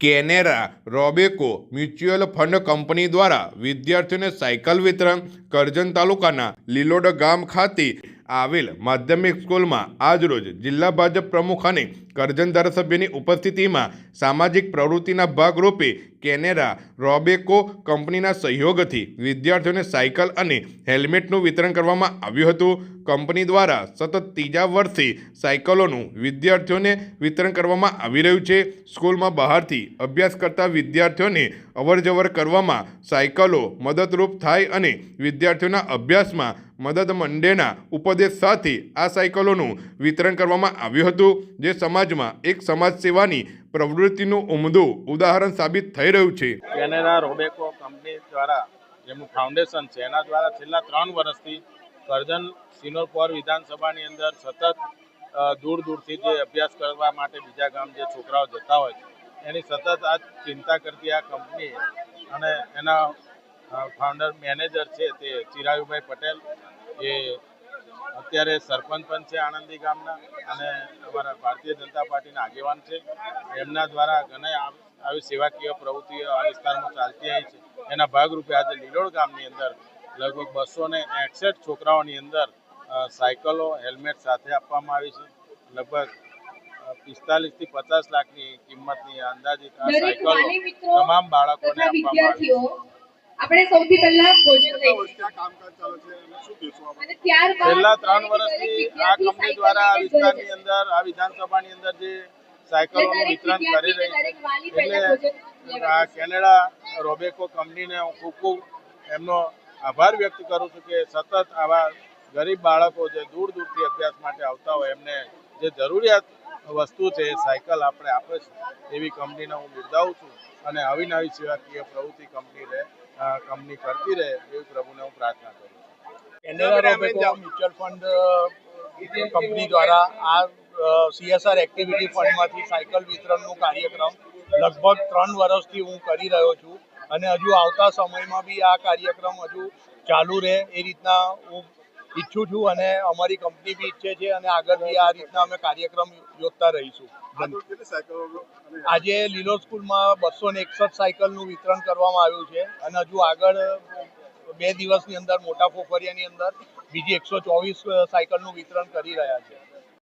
Canara રોબેકો mutual fund company દ્વારા વિદ્યાર્થીઓને cycle વિતરણ કરજણ તાલુકાના લીલોડ ગામ ખાતે આવેલ માધ્યમિક સ્કૂલમાં આજરોજ જિલ્લા ભાજપ પ્રમુખ અને કરજણ ધારાસભ્યની ઉપસ્થિતિમાં સામાજિક પ્રવૃત્તિના ભાગરૂપે કેનેરા રોબેકો કંપનીના સહયોગથી વિદ્યાર્થીઓને સાયકલ અને હેલ્મેટનું વિતરણ કરવામાં આવ્યું હતું. કંપની દ્વારા સતત ત્રીજા વર્ષે સાયકલોનું વિદ્યાર્થીઓને વિતરણ કરવામાં આવી રહ્યું છે. સ્કૂલમાં બહારથી અભ્યાસ કરતા વિદ્યાર્થીઓને અવરજવર કરવામાં સાયકલો મદદરૂપ થાય અને વિદ્યાર્થીઓના અભ્યાસમાં મદદ મંડેના ઉપદેશ સાથે આ સાયકલોનું વિતરણ કરવામાં આવ્યું હતું, જે સમાજમાં એક સમાજ સેવાની પ્રવૃત્તિનું ઉમદું ઉદાહરણ સાબિત થઈ રહ્યું છે. કેનેરા રોબેકો કંપની દ્વારા જેમનું ફાઉન્ડેશન છે એના દ્વારા છેલ્લા 3 વર્ષથી કરજણ સિનોરપોર વિધાનસભાની અંદર સતત દૂર દૂરથી જે અભ્યાસ કરવા માટે બીજા ગામ જે છોકરાઓ જતા હોય એની સતત આ ચિંતા કરતી આ કંપની અને એના ફાઉન્ડર મેનેજર છે તે ચિરાયુભાઈ પટેલ, એ અત્યારે સરપંચ પણ છે આણંદી ગામના અને અમારા ભારતીય જનતા પાર્ટીના આગેવાન છે. એમના દ્વારા ઘણા આવી સેવાકીય પ્રવૃત્તિઓ આ વિસ્તારમાં ચાલતી આવી છે. એના ભાગરૂપે આજે લીલોડ ગામની અંદર લગભગ 261 છોકરાઓની અંદર સાયકલો હેલ્મેટ સાથે આપવામાં આવી છે. લગભગ 45 થી 50 લાખની કિંમતની અંદાજિત આ સાયકલો તમામ બાળકોને આપવામાં આવી છે. આપણે સૌથી પહેલા ભોજન છેલ્લા 3 વર્ષથી આ કંપની દ્વારા આ વિસ્તારની અંદર આ વિધાનસભાની અંદર જે સાયકલોનું વિતરણ કરી રહી છે, એટલે આ કેનેડા રોબેકો કંપનીને હું ખૂબ એમનો આભાર વ્યક્ત કરું છું કે સતત આવા ગરીબ બાળકો જે દૂર દૂરથી અભ્યાસ માટે આવતા હોય એમને જે જરૂરિયાત વસ્તુ છે એ સાયકલ આપણે આપે છે. એવી કંપનીને હું બિરદાવું છું અને આવી નવી સેવાકીય પ્રવૃત્તિ કંપની કરતી રહે એવી પ્રભુને હું પ્રાર્થના કરું છું. કેનેરા રોબેકો મ્યુચ્યુઅલ ફંડ કંપની દ્વારા આ CSR એક્ટિવિટી ફંડમાંથી સાયકલ વિતરણનું કાર્યક્રમ લગભગ 3 વર્ષથી હું કરી રહ્યો છું અને હજુ આવતા સમયમાં બી આ કાર્યક્રમ હજુ ચાલુ રહે એ રીતના હું ઈચ્છું છું અને અમારી કંપની બી ઈચ્છે છે અને આગળ બી આ રીતના અમે કાર્યક્રમ યોજતા રહીશું. આજે લીલોડ સ્કૂલમાં 261 સાયકલનું વિતરણ કરવામાં આવ્યું છે અને હજુ આગળ 2 દિવસની અંદર મોટા પોખરિયાની અંદર બીજી 124 સાયકલનું વિતરણ કરી રહ્યા છે.